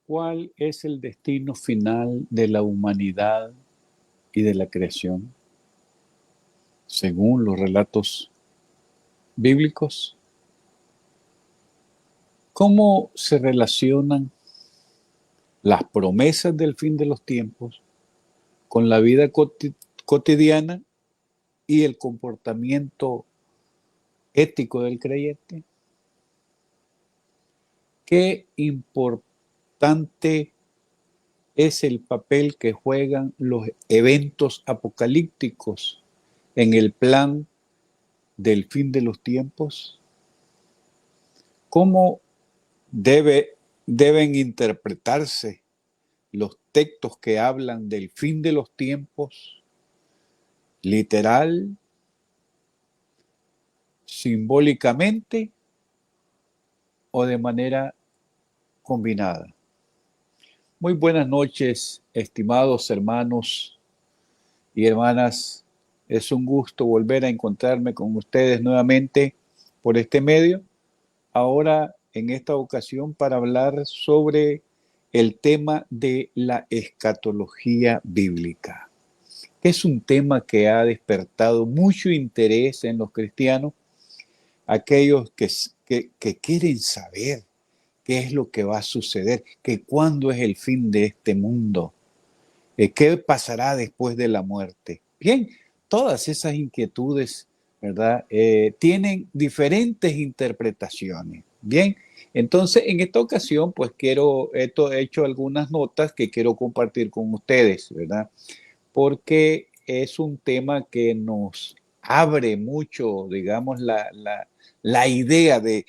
¿Cuál es el destino final de la humanidad y de la creación, según los relatos bíblicos? ¿Cómo se relacionan las promesas del fin de los tiempos con la vida cotidiana y el comportamiento ético del creyente? ¿Qué importante es el papel que juegan los eventos apocalípticos en el plan del fin de los tiempos? ¿Cómo deben interpretarse los textos que hablan del fin de los tiempos? ¿Literal, simbólicamente o de manera combinada? Muy buenas noches, estimados hermanos y hermanas. Es un gusto volver a encontrarme con ustedes nuevamente por este medio. Ahora, en esta ocasión, para hablar sobre el tema de la escatología bíblica, que es un tema que ha despertado mucho interés en los cristianos, aquellos que quieren saber qué es lo que va a suceder, que cuándo es el fin de este mundo, qué pasará después de la muerte. Bien, todas esas inquietudes, ¿verdad? Tienen diferentes interpretaciones. Bien, entonces en esta ocasión, pues he hecho algunas notas que quiero compartir con ustedes, ¿verdad? Porque es un tema que nos abre mucho, digamos, la idea de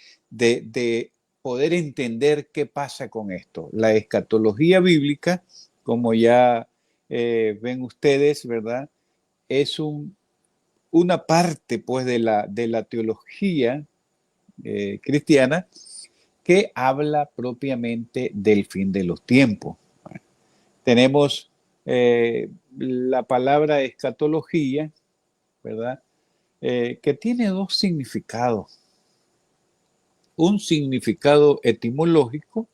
poder entender qué pasa con esto. La escatología bíblica, como ya ven ustedes, ¿verdad? Es una parte, pues, de la teología cristiana que habla propiamente del fin de los tiempos. Bueno, tenemos la palabra escatología, ¿verdad? Que tiene dos significados. Un significado etimológico,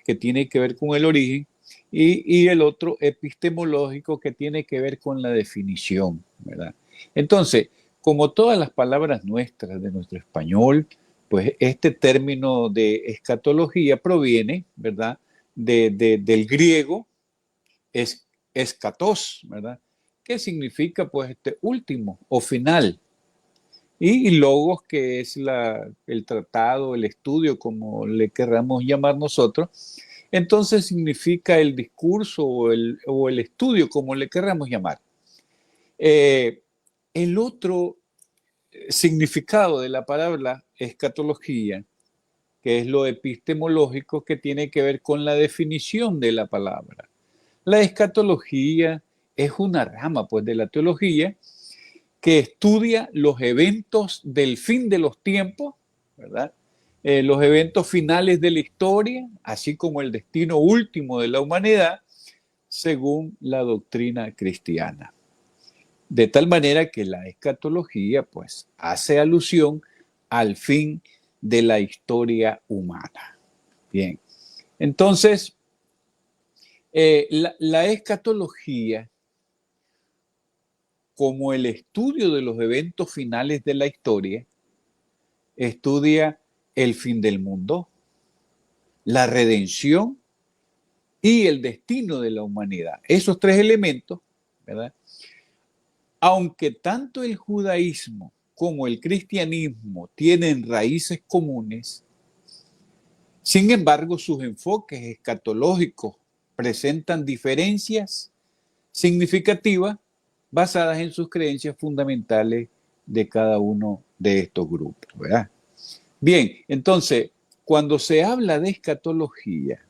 que tiene que ver con el origen, y el otro epistemológico, que tiene que ver con la definición, ¿verdad? Entonces, como todas las palabras nuestras de nuestro español, pues este término de escatología proviene, ¿verdad? Del griego escatos, ¿verdad? ¿Qué significa? Pues este último o final. Y logos, que es el tratado, el estudio, como le querramos llamar nosotros. Entonces significa el discurso o el estudio, como le querramos llamar. El otro significado de la palabra escatología, que es lo epistemológico, que tiene que ver con la definición de la palabra. La escatología es una rama, pues, de la teología que estudia los eventos del fin de los tiempos, ¿verdad? Los eventos finales de la historia, así como el destino último de la humanidad, según la doctrina cristiana. De tal manera que la escatología, pues, hace alusión al fin de la historia humana. Bien, entonces, la escatología, como el estudio de los eventos finales de la historia, estudia el fin del mundo, la redención y el destino de la humanidad. Esos tres elementos, ¿verdad? Aunque tanto el judaísmo como el cristianismo tienen raíces comunes, sin embargo, sus enfoques escatológicos presentan diferencias significativas basadas en sus creencias fundamentales de cada uno de estos grupos, ¿verdad? Bien, entonces, cuando se habla de escatología,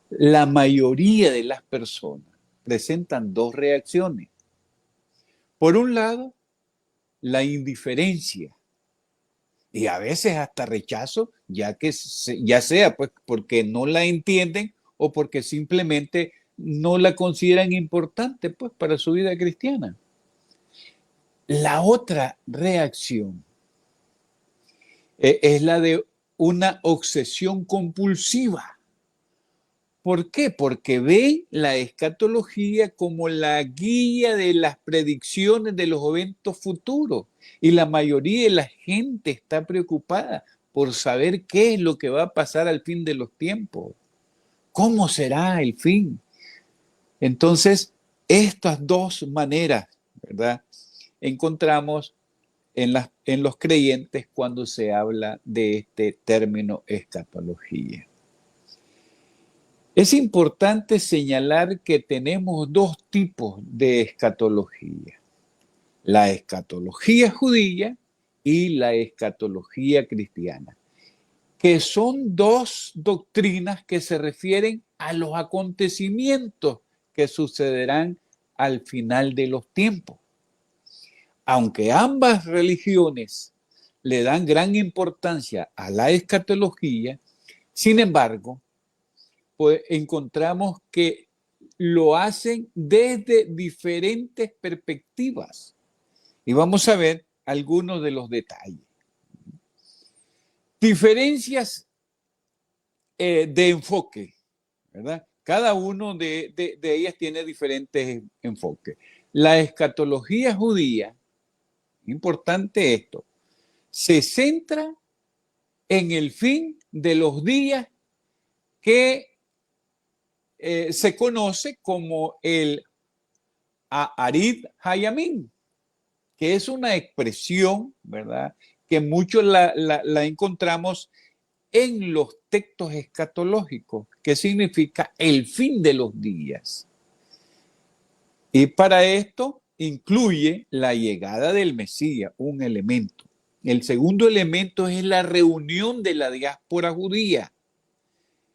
la mayoría de las personas presentan dos reacciones. Por un lado, la indiferencia y a veces hasta rechazo, ya sea pues porque no la entienden o porque simplemente no la consideran importante, pues, para su vida cristiana. La otra reacción es la de una obsesión compulsiva ¿Por qué? Porque ven la escatología como la guía de las predicciones de los eventos futuros. Y la mayoría de la gente está preocupada por saber qué es lo que va a pasar al fin de los tiempos. ¿Cómo será el fin? Entonces, estas dos maneras, ¿verdad?, encontramos en los creyentes cuando se habla de este término escatología. Es importante señalar que tenemos dos tipos de escatología: la escatología judía y la escatología cristiana, que son dos doctrinas que se refieren a los acontecimientos que sucederán al final de los tiempos. Aunque ambas religiones le dan gran importancia a la escatología, sin embargo, pues encontramos que lo hacen desde diferentes perspectivas. Y vamos a ver algunos de los detalles. Diferencias de enfoque, ¿verdad? Cada uno de ellas tiene diferentes enfoques. La escatología judía, importante esto, se centra en el fin de los días que se conoce como el Arid Hayamim, que es una expresión, ¿verdad?, que muchos la encontramos en los textos escatológicos, que significa el fin de los días. Y para esto incluye la llegada del Mesías, un elemento. El segundo elemento es la reunión de la diáspora judía.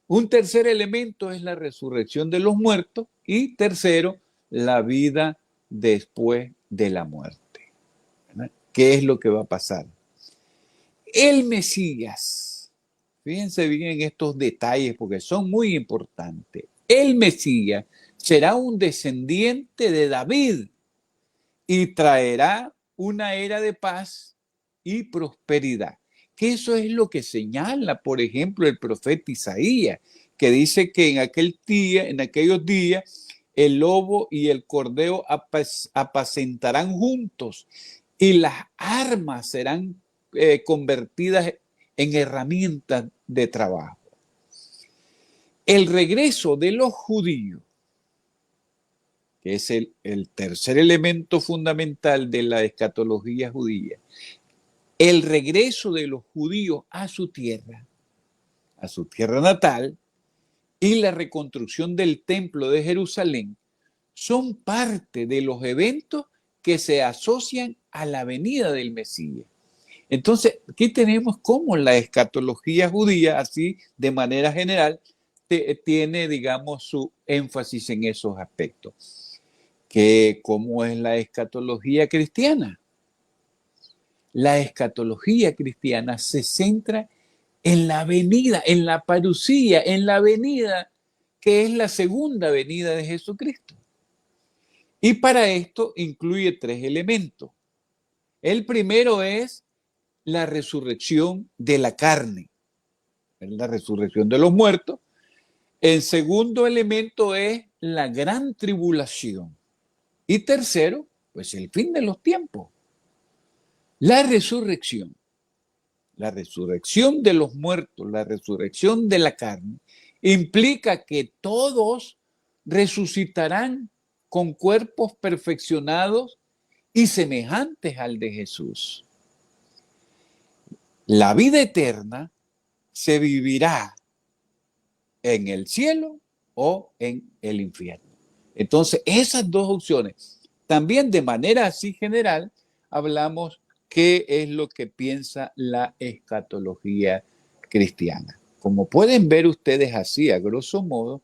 Un tercer elemento es la resurrección de los muertos y tercero, la vida después de la muerte, ¿verdad? ¿Qué es lo que va a pasar? El Mesías, fíjense bien en estos detalles porque son muy importantes. El Mesías será un descendiente de David y traerá una era de paz y prosperidad. Que eso es lo que señala, por ejemplo, el profeta Isaías, que dice que en aquellos días, el lobo y el cordero apacentarán juntos y las armas serán convertidas en herramientas de trabajo. El regreso de los judíos, que es el tercer elemento fundamental de la escatología judía, el regreso de los judíos a su tierra natal, y la reconstrucción del templo de Jerusalén son parte de los eventos que se asocian a la venida del Mesías. Entonces, aquí tenemos cómo la escatología judía, así de manera general, tiene, digamos, su énfasis en esos aspectos. ¿Cómo es la escatología cristiana? La escatología cristiana se centra en la venida, en la parusía, en la venida que es la segunda venida de Jesucristo. Y para esto incluye tres elementos. El primero es la resurrección de la carne, la resurrección de los muertos. El segundo elemento es la gran tribulación. Y tercero, pues el fin de los tiempos. La resurrección de los muertos, la resurrección de la carne, implica que todos resucitarán con cuerpos perfeccionados y semejantes al de Jesús. La vida eterna se vivirá en el cielo o en el infierno. Entonces, esas dos opciones. También de manera así general, hablamos qué es lo que piensa la escatología cristiana. Como pueden ver ustedes así, a grosso modo,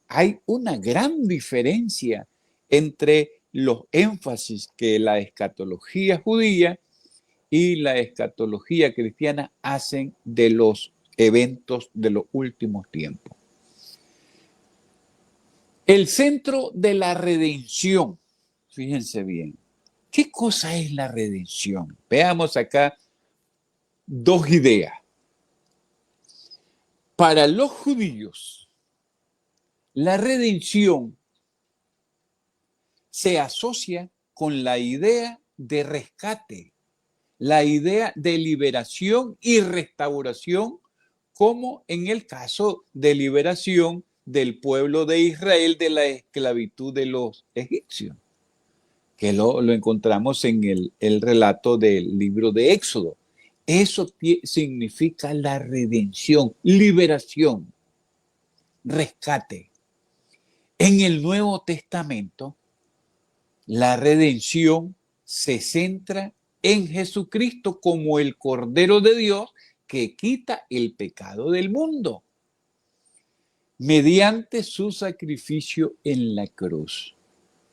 hay una gran diferencia entre los énfasis que la escatología judía y la escatología cristiana hacen de los eventos de los últimos tiempos. El centro de la redención, fíjense bien, ¿qué cosa es la redención? Veamos acá dos ideas. Para los judíos, La redención se asocia con la idea de rescate, la idea de liberación y restauración, como en el caso de liberación del pueblo de Israel de la esclavitud de los egipcios, que lo encontramos en el relato del libro de Éxodo. Eso significa la redención, liberación, rescate. En el Nuevo Testamento, la redención se centra en Jesucristo como el Cordero de Dios que quita el pecado del mundo mediante su sacrificio en la cruz,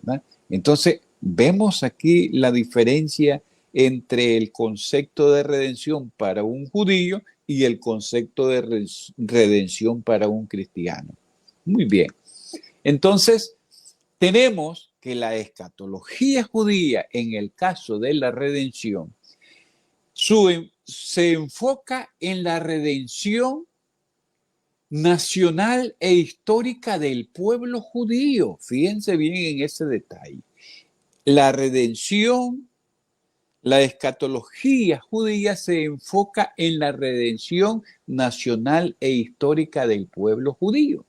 ¿verdad? Entonces, vemos aquí la diferencia entre el concepto de redención para un judío y el concepto de redención para un cristiano. Muy bien. Entonces, tenemos que la escatología judía, en el caso de la redención, se enfoca en la redención nacional e histórica del pueblo judío. Fíjense bien en ese detalle. La redención, la escatología judía se enfoca en la redención nacional e histórica del pueblo judío.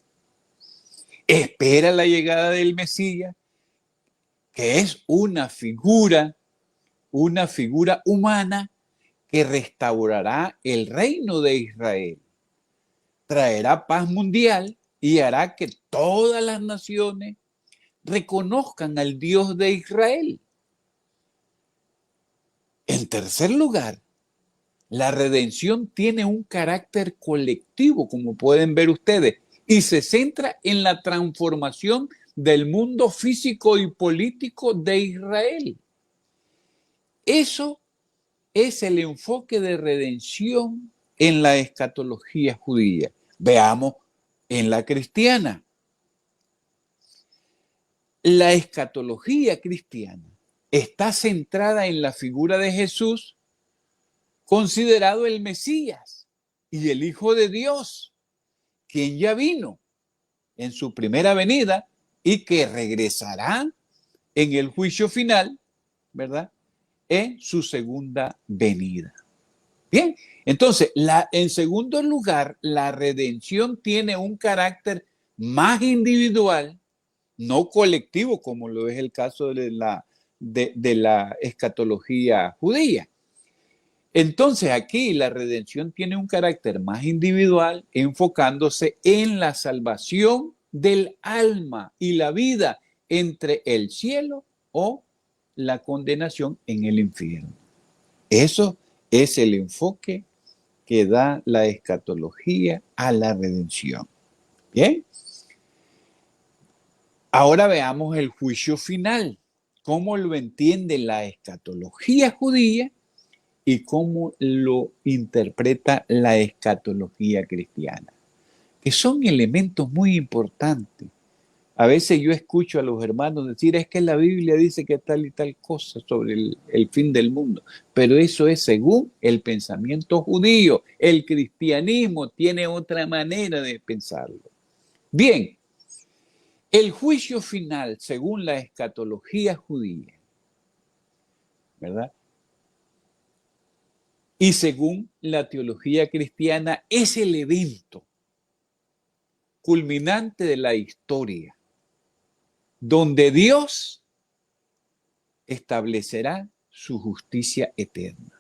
Espera la llegada del Mesías, que es una figura humana que restaurará el reino de Israel, traerá paz mundial y hará que todas las naciones reconozcan al Dios de Israel. En tercer lugar, la redención tiene un carácter colectivo, como pueden ver ustedes, y se centra en la transformación del mundo físico y político de Israel. Eso es el enfoque de redención en la escatología judía. Veamos en la cristiana. La escatología cristiana está centrada en la figura de Jesús, considerado el Mesías y el Hijo de Dios, quien ya vino en su primera venida y que regresará en el juicio final, ¿verdad?, en su segunda venida. Bien, entonces, en segundo lugar, la redención tiene un carácter más individual, no colectivo, como lo es el caso de la escatología judía. Entonces, aquí la redención tiene un carácter más individual, enfocándose en la salvación del alma y la vida entre el cielo o la condenación en el infierno. Eso es el enfoque que da la escatología a la redención. Bien. Ahora veamos el juicio final, cómo lo entiende la escatología judía y cómo lo interpreta la escatología cristiana, que son elementos muy importantes. A veces yo escucho a los hermanos decir, es que la Biblia dice que tal y tal cosa sobre el fin del mundo, pero eso es según el pensamiento judío. El cristianismo tiene otra manera de pensarlo. Bien, el juicio final, según la escatología judía, ¿verdad?, y según la teología cristiana, es el evento culminante de la historia, donde Dios establecerá su justicia eterna.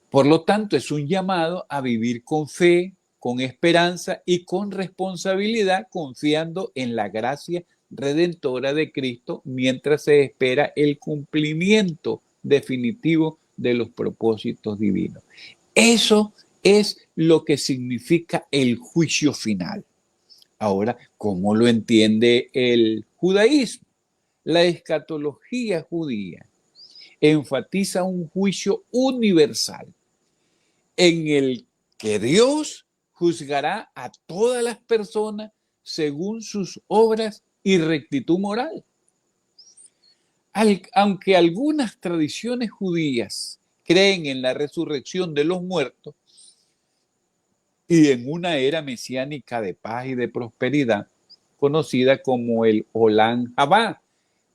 Por lo tanto, es un llamado a vivir con fe, con esperanza y con responsabilidad, confiando en la gracia redentora de Cristo mientras se espera el cumplimiento definitivo de los propósitos divinos. Eso es lo que significa el juicio final. Ahora, ¿cómo lo entiende el judaísmo? La escatología judía enfatiza un juicio universal en el que Dios juzgará a todas las personas según sus obras y rectitud moral. Aunque algunas tradiciones judías creen en la resurrección de los muertos, y en una era mesiánica de paz y de prosperidad, conocida como el Olam Jabá,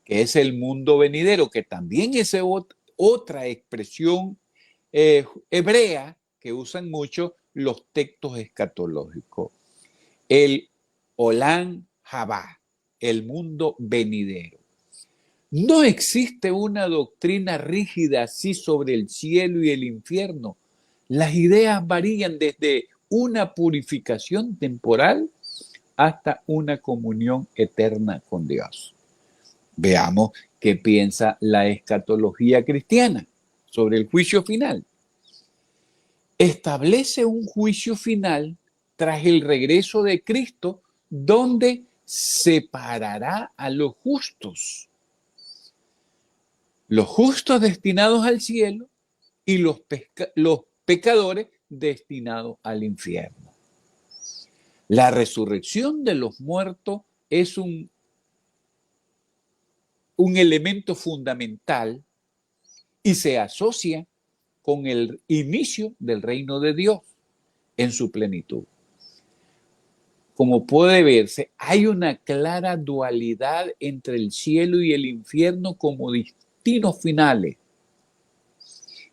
que es el mundo venidero, que también es otra expresión hebrea que usan mucho los textos escatológicos. El Olam Jabá, el mundo venidero. No existe una doctrina rígida así sobre el cielo y el infierno. Las ideas varían desde una purificación temporal hasta una comunión eterna con Dios. Veamos qué piensa la escatología cristiana sobre el juicio final. Establece un juicio final tras el regreso de Cristo, donde separará a los justos destinados al cielo y los pecadores destinados al infierno. La resurrección de los muertos es un elemento fundamental y se asocia con el inicio del reino de Dios en su plenitud. Como puede verse, hay una clara dualidad entre el cielo y el infierno como destinos finales.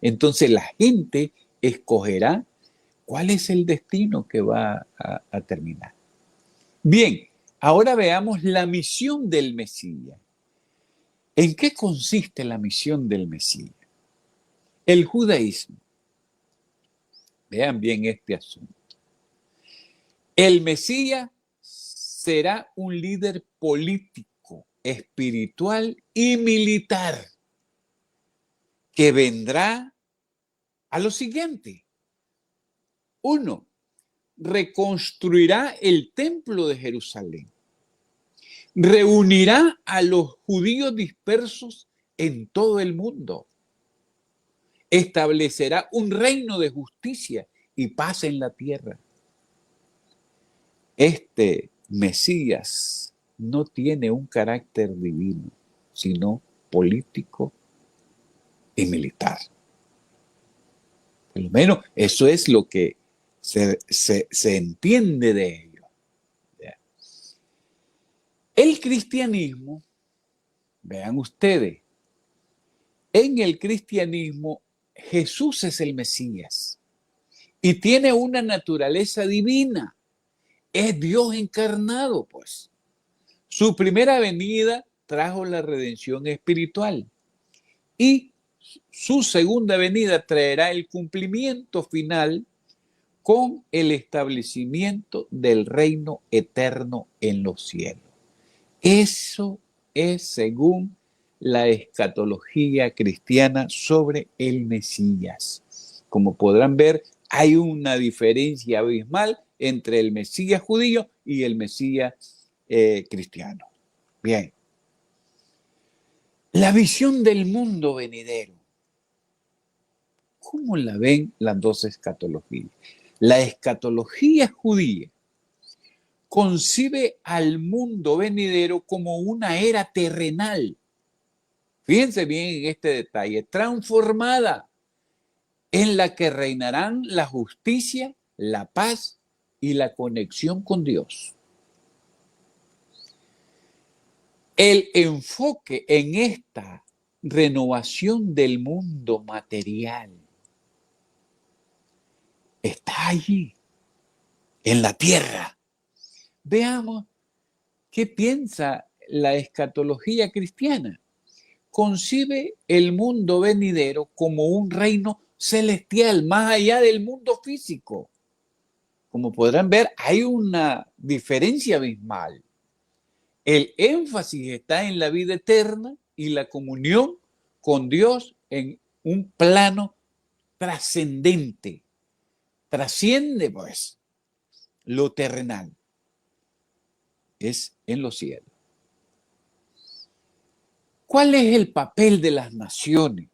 Entonces la gente escogerá cuál es el destino que va a terminar. Bien, ahora veamos la misión del Mesías. ¿En qué consiste la misión del Mesías? El judaísmo. Vean bien este asunto. El Mesías será un líder político, espiritual y militar que vendrá a lo siguiente. 1. Reconstruirá el templo de Jerusalén. Reunirá a los judíos dispersos en todo el mundo. Establecerá un reino de justicia y paz en la tierra. Este Mesías no tiene un carácter divino, sino político y militar. Por lo menos eso es lo que se entiende de ello. El cristianismo, vean ustedes, en el cristianismo Jesús es el Mesías y tiene una naturaleza divina. Es Dios encarnado, pues. Su primera venida trajo la redención espiritual y su segunda venida traerá el cumplimiento final con el establecimiento del reino eterno en los cielos. Eso es según la escatología cristiana sobre el Mesías. Como podrán ver, hay una diferencia abismal entre el Mesías judío y el Mesías cristiano. Bien. La visión del mundo venidero. ¿Cómo la ven las dos escatologías? La escatología judía concibe al mundo venidero como una era terrenal. Fíjense bien en este detalle, transformada, en la que reinarán la justicia, la paz y la conexión con Dios. El enfoque en esta renovación del mundo material está allí, en la tierra. Veamos qué piensa la escatología cristiana. Concibe el mundo venidero como un reino celestial, más allá del mundo físico. Como podrán ver, hay una diferencia abismal. El énfasis está en la vida eterna y la comunión con Dios en un plano trascendente. Trasciende, pues, lo terrenal. Es en los cielos. ¿Cuál es el papel de las naciones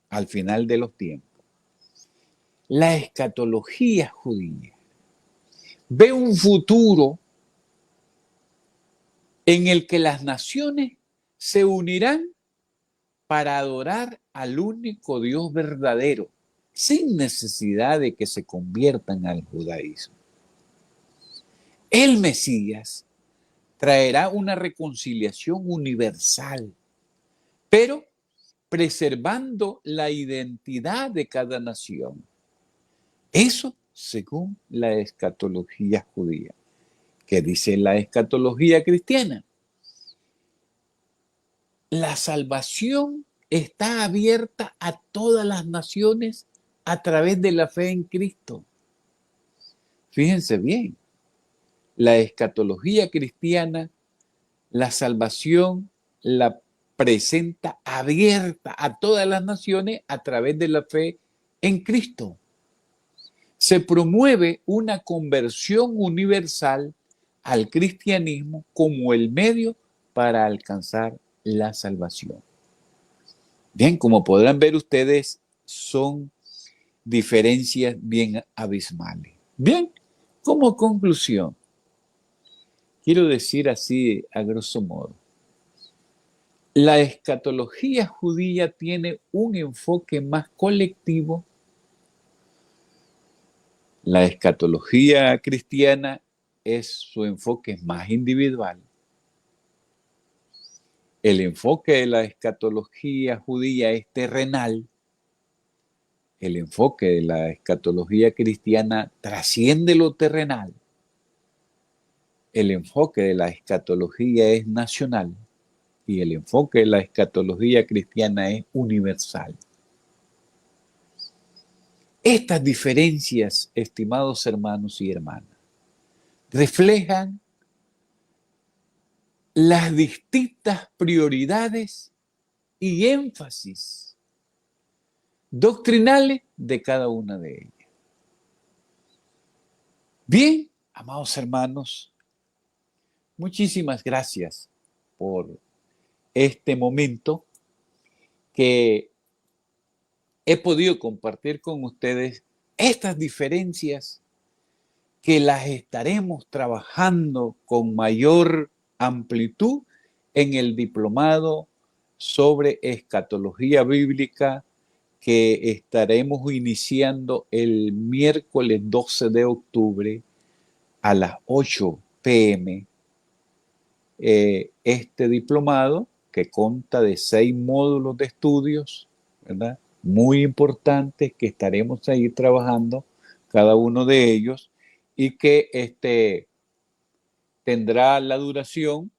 al final de los tiempos? La escatología judía ve un futuro en el que las naciones se unirán para adorar al único Dios verdadero, sin necesidad de que se conviertan al judaísmo. El Mesías traerá una reconciliación universal, pero preservando la identidad de cada nación. Eso según la escatología judía. ¿Qué dice la escatología cristiana? La salvación está abierta a todas las naciones a través de la fe en Cristo. Fíjense bien, la escatología cristiana, la salvación la presenta abierta a todas las naciones a través de la fe en Cristo. Se promueve una conversión universal al cristianismo como el medio para alcanzar la salvación. Bien, como podrán ver ustedes, son diferencias bien abismales. Bien, como conclusión, quiero decir así a grosso modo, la escatología judía tiene un enfoque más colectivo. La escatología cristiana su enfoque es más individual. El enfoque de la escatología judía es terrenal. El enfoque de la escatología cristiana trasciende lo terrenal. El enfoque de la escatología es nacional y el enfoque de la escatología cristiana es universal. Estas diferencias, estimados hermanos y hermanas, reflejan las distintas prioridades y énfasis doctrinales de cada una de ellas. Bien, amados hermanos, muchísimas gracias por este momento que he podido compartir con ustedes estas diferencias que las estaremos trabajando con mayor amplitud en el diplomado sobre escatología bíblica que estaremos iniciando el miércoles 12 de octubre a las 8 p.m. Este diplomado que consta de 6 módulos de estudios, ¿verdad? Muy importantes que estaremos ahí trabajando cada uno de ellos y que tendrá la duración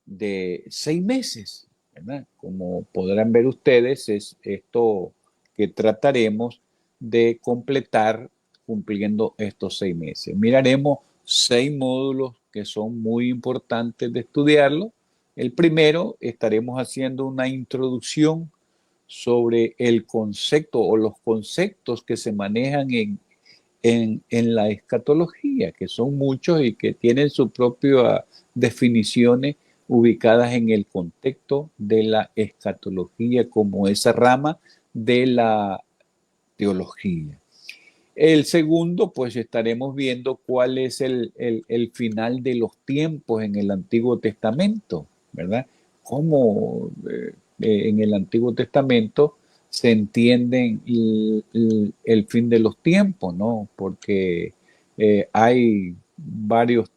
de 6 meses, ¿verdad? Como podrán ver ustedes, es esto que trataremos de completar cumpliendo estos 6 meses. Miraremos 6 módulos que son muy importantes de estudiarlo. El primero, estaremos haciendo una introducción sobre el concepto o los conceptos que se manejan en la escatología, que son muchos y que tienen sus propias definiciones ubicadas en el contexto de la escatología como esa rama de la teología. El segundo, pues estaremos viendo cuál es el final de los tiempos en el Antiguo Testamento, ¿verdad? Cómo en el Antiguo Testamento se entiende el fin de los tiempos, ¿no? Porque hay varios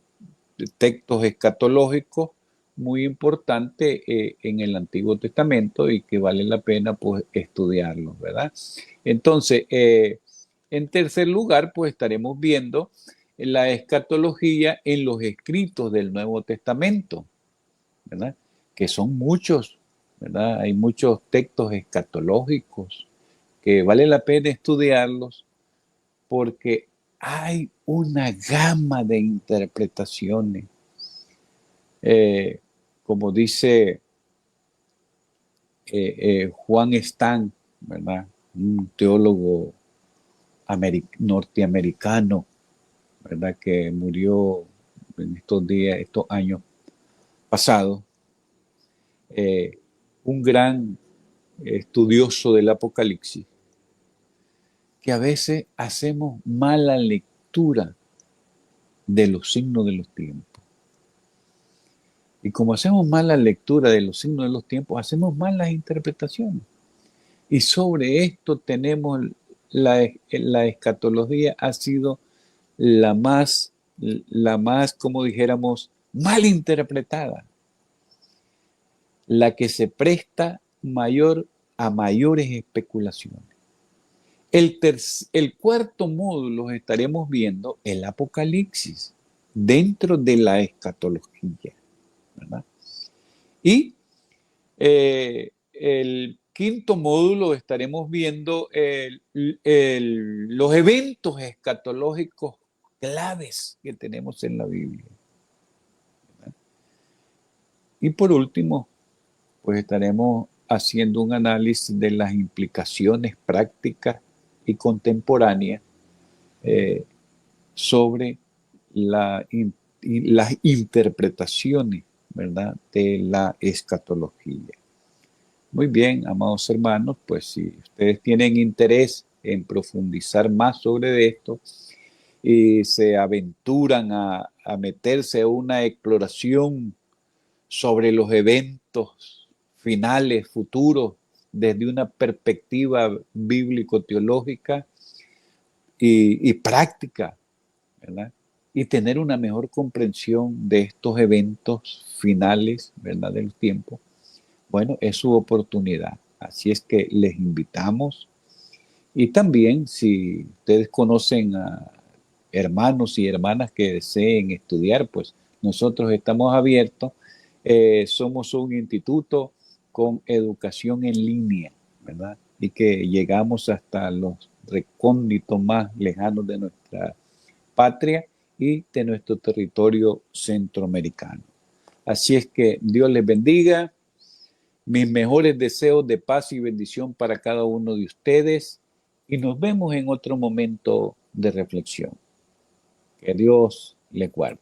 textos escatológicos muy importantes en el Antiguo Testamento y que vale la pena pues estudiarlos, ¿verdad? Entonces, en tercer lugar, pues estaremos viendo la escatología en los escritos del Nuevo Testamento, ¿verdad? Que son muchos, ¿verdad? Hay muchos textos escatológicos que vale la pena estudiarlos porque hay una gama de interpretaciones. Como dice Juan Stan, ¿verdad? Un teólogo norteamericano, ¿verdad? Que murió en estos días, estos años pasados, un gran estudioso del Apocalipsis, que a veces hacemos mala lectura de los signos de los tiempos. Y como hacemos mala lectura de los signos de los tiempos, hacemos malas interpretaciones. Y sobre esto tenemos la escatología ha sido la más, como dijéramos, mal interpretada, la que se presta a mayores especulaciones. El cuarto módulo estaremos viendo el Apocalipsis dentro de la escatología, ¿verdad? Y el quinto módulo estaremos viendo los eventos escatológicos claves que tenemos en la Biblia, ¿verdad? Y por último, pues estaremos haciendo un análisis de las implicaciones prácticas y contemporáneas sobre las interpretaciones, ¿verdad?, de la escatología. Muy bien, amados hermanos, pues si ustedes tienen interés en profundizar más sobre esto y se aventuran a meterse a una exploración sobre los eventos finales, futuros, desde una perspectiva bíblico-teológica y práctica, ¿verdad? Y tener una mejor comprensión de estos eventos finales, ¿verdad?, del tiempo. Bueno, es su oportunidad. Así es que les invitamos. Y también, si ustedes conocen a hermanos y hermanas que deseen estudiar, pues nosotros estamos abiertos. Somos un instituto con educación en línea, ¿verdad? Y que llegamos hasta los recónditos más lejanos de nuestra patria y de nuestro territorio centroamericano. Así es que Dios les bendiga. Mis mejores deseos de paz y bendición para cada uno de ustedes y nos vemos en otro momento de reflexión. Que Dios les guarde.